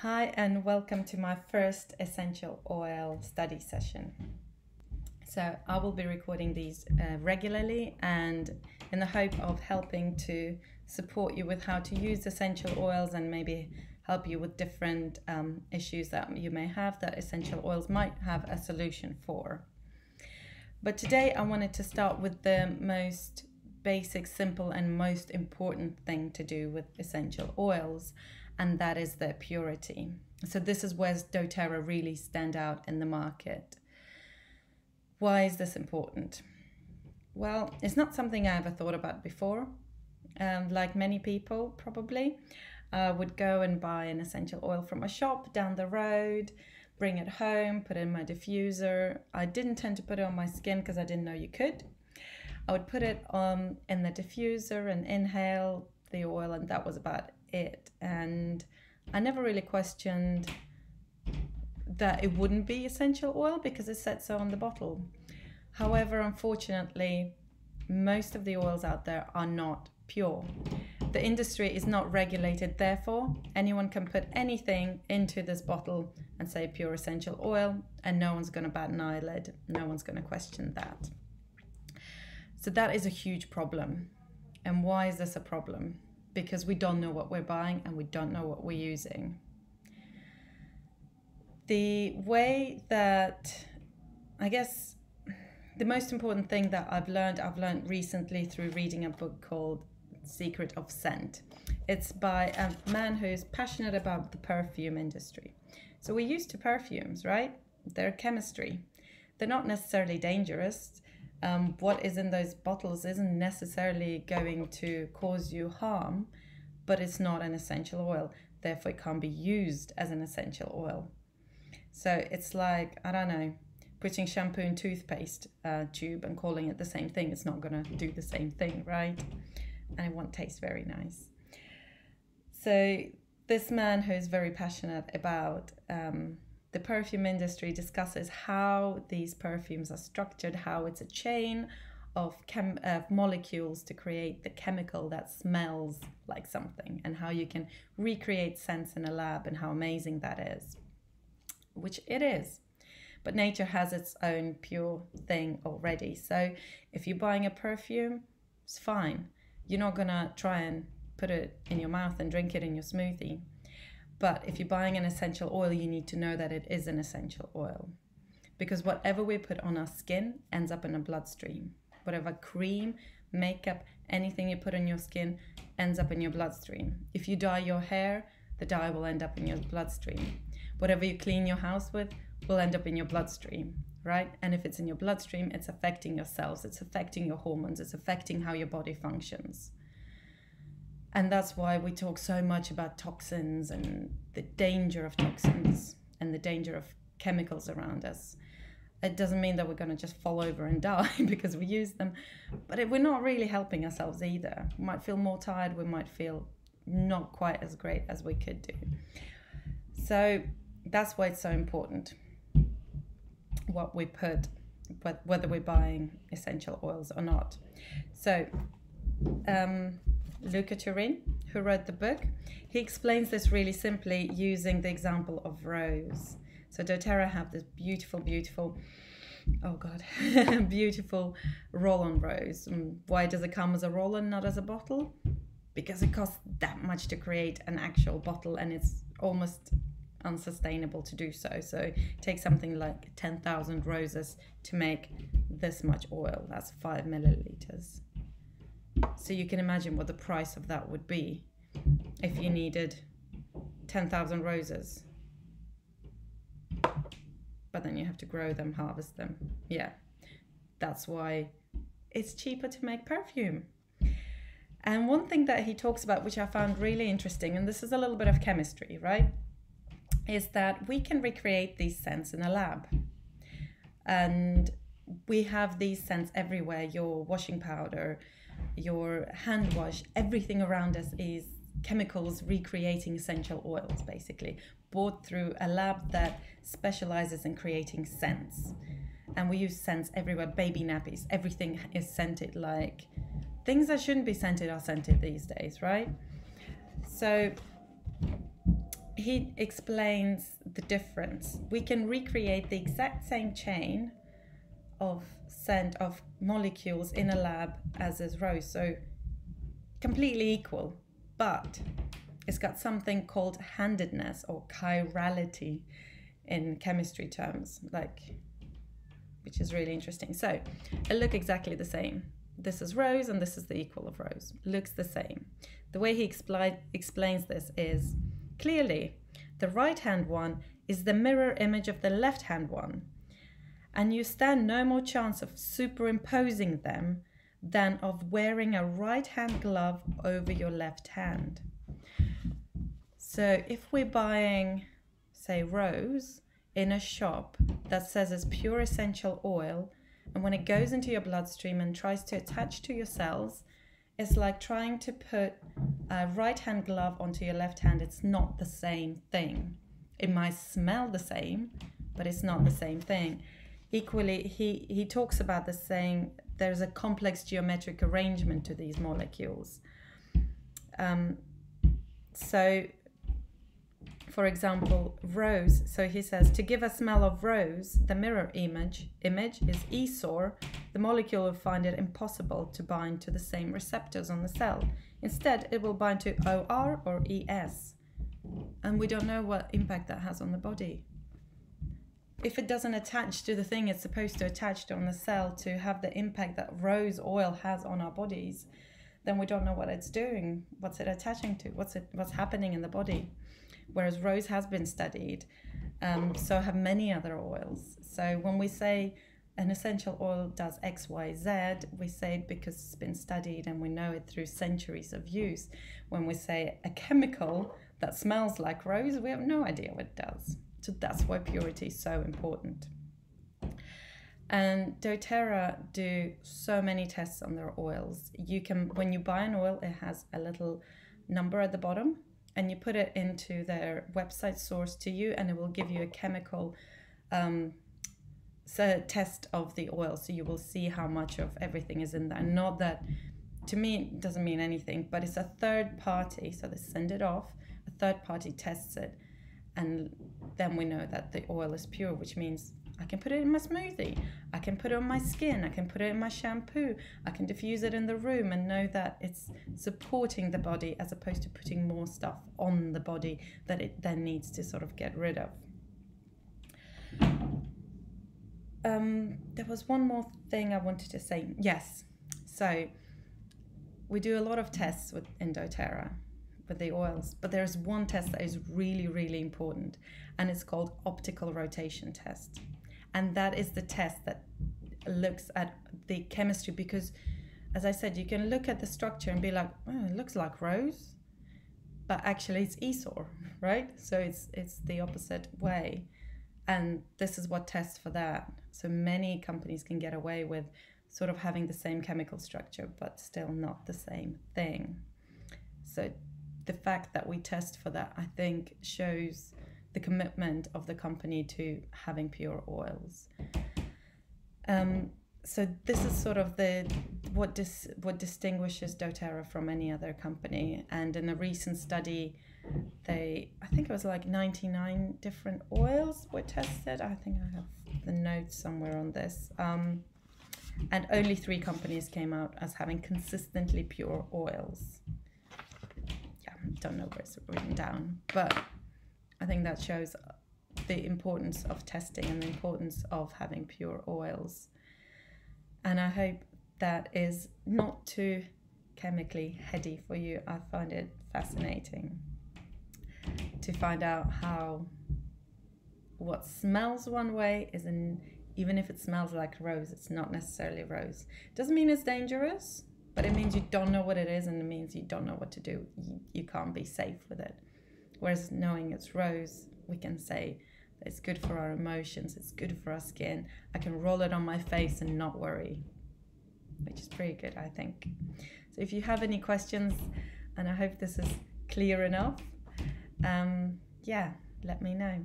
Hi and welcome to my first essential oil study session. So I will be recording these regularly and in the hope of helping to support you with how to use essential oils and maybe help you with different issues that you may have that essential oils might have a solution for. But today I wanted to start with the most basic, simple and most important thing to do with essential oils, and that is their purity. So this is where doTERRA really stand out in the market. Why is this important? Well, it's not something I ever thought about before. Like many people probably, I would go and buy an essential oil from a shop down the road, bring it home, put it in my diffuser. I didn't tend to put it on my skin because I didn't know you could. I would put it in the diffuser and inhale the oil, and that was about it. And I never really questioned that it wouldn't be essential oil because it said so on the bottle. However, unfortunately, most of the oils out there are not pure. The industry is not regulated, therefore anyone can put anything into this bottle and say pure essential oil, and no one's going to bat an eyelid, no one's going to question that. So that is a huge problem. And why is this a problem? Because we don't know what we're buying and we don't know what we're using. The way that, I guess, the most important thing that I've learned recently through reading a book called Secret of Scent. It's by a man who's passionate about the perfume industry. So we're used to perfumes, right? They're chemistry. They're not necessarily dangerous. What is in those bottles isn't necessarily going to cause you harm, but it's not an essential oil. Therefore, it can't be used as an essential oil. So it's like, I don't know, putting shampoo in toothpaste tube and calling it the same thing. It's not going to do the same thing, right? And it won't taste very nice. So this man who is very passionate about the perfume industry discusses how these perfumes are structured, how it's a chain of molecules to create the chemical that smells like something, and how you can recreate scents in a lab, and how amazing that is, which it is. But nature has its own pure thing already. So if you're buying a perfume, it's fine. You're not gonna try and put it in your mouth and drink it in your smoothie. But if you're buying an essential oil, you need to know that it is an essential oil. Because whatever we put on our skin ends up in a bloodstream. Whatever cream, makeup, anything you put on your skin ends up in your bloodstream. If you dye your hair, the dye will end up in your bloodstream. Whatever you clean your house with will end up in your bloodstream, right? And if it's in your bloodstream, it's affecting your cells, it's affecting your hormones, it's affecting how your body functions. And that's why we talk so much about toxins and the danger of toxins and the danger of chemicals around us. It doesn't mean that we're going to just fall over and die because we use them, but we're not really helping ourselves either. We might feel more tired, we might feel not quite as great as we could do. So that's why it's so important what we put, but whether we're buying essential oils or not. So Luca Turin, who wrote the book, he explains this really simply using the example of rose. So doTERRA have this beautiful, oh God, beautiful roll-on rose. And why does it come as a roll-on, not as a bottle? Because it costs that much to create an actual bottle, and it's almost unsustainable to do so. So it takes something like 10,000 roses to make this much oil. That's 5 milliliters. So you can imagine what the price of that would be if you needed 10,000 roses. But then you have to grow them, harvest them. Yeah, that's why it's cheaper to make perfume. And one thing that he talks about, which I found really interesting, and this is a little bit of chemistry, right, is that we can recreate these scents in a lab. And we have these scents everywhere. Your washing powder, your hand wash, everything around us is chemicals recreating essential oils, basically, bought through a lab that specializes in creating scents. And we use scents everywhere. Baby nappies, everything is scented. Like things that shouldn't be scented are scented these days, right? So he explains the difference. We can recreate the exact same chain of scent of molecules in a lab as is rose, so completely equal, but it's got something called handedness or chirality in chemistry terms, which is really interesting. So it look exactly the same. This is rose and this is the equal of rose. Looks the same. The way he explains this is clearly the right hand one is the mirror image of the left hand one, and you stand no more chance of superimposing them than of wearing a right hand glove over your left hand. So if we're buying, say, rose in a shop that says it's pure essential oil, and when it goes into your bloodstream and tries to attach to your cells, it's like trying to put a right hand glove onto your left hand. It's not the same thing. It might smell the same, but it's not the same thing. Equally, he talks about this, saying there's a complex geometric arrangement to these molecules. So, for example, rose. So he says, to give a smell of rose, the mirror image is ESOR. The molecule will find it impossible to bind to the same receptors on the cell. Instead, it will bind to OR or ES. And we don't know what impact that has on the body. If it doesn't attach to the thing it's supposed to attach to on the cell to have the impact that rose oil has on our bodies, then we don't know what it's doing. What's it attaching to? What's happening in the body? Whereas rose has been studied, so have many other oils. So when we say an essential oil does X, Y, Z, we say it because it's been studied and we know it through centuries of use. When we say a chemical that smells like rose, we have no idea what it does. So that's why purity is so important. And doTERRA do so many tests on their oils. You can, when you buy an oil, it has a little number at the bottom, and you put it into their website source to you, and it will give you a chemical test of the oil. So you will see how much of everything is in there. Not that, to me, it doesn't mean anything, but it's a third party. So they send it off, a third party tests it, and then we know that the oil is pure, which means I can put it in my smoothie, I can put it on my skin, I can put it in my shampoo, I can diffuse it in the room and know that it's supporting the body as opposed to putting more stuff on the body that it then needs to sort of get rid of. There was one more thing I wanted to say. Yes, so we do a lot of tests in doTERRA with the oils, but there's one test that is really, really important, and it's called optical rotation test. And that is the test that looks at the chemistry, because as I said, you can look at the structure and be like, oh, it looks like rose, but actually it's ESOR, right? So it's the opposite way. And this is what tests for that. So many companies can get away with sort of having the same chemical structure, but still not the same thing. So the fact that we test for that, I think, shows the commitment of the company to having pure oils. So this is sort of what distinguishes doTERRA from any other company. And in a recent study, I think it was like 99 different oils were tested. I think I have the notes somewhere on this. And only 3 companies came out as having consistently pure oils. Yeah, don't know where it's written down, but I think that shows the importance of testing and the importance of having pure oils. And I hope that is not too chemically heady for you. I find it fascinating to find out how what smells one way even if it smells like rose, it's not necessarily rose. Doesn't mean it's dangerous, but it means you don't know what it is, and it means you don't know what to do. You can't be safe with it. Whereas knowing it's rose, we can say that it's good for our emotions, it's good for our skin. I can roll it on my face and not worry, which is pretty good, I think. So if you have any questions, and I hope this is clear enough, yeah, let me know.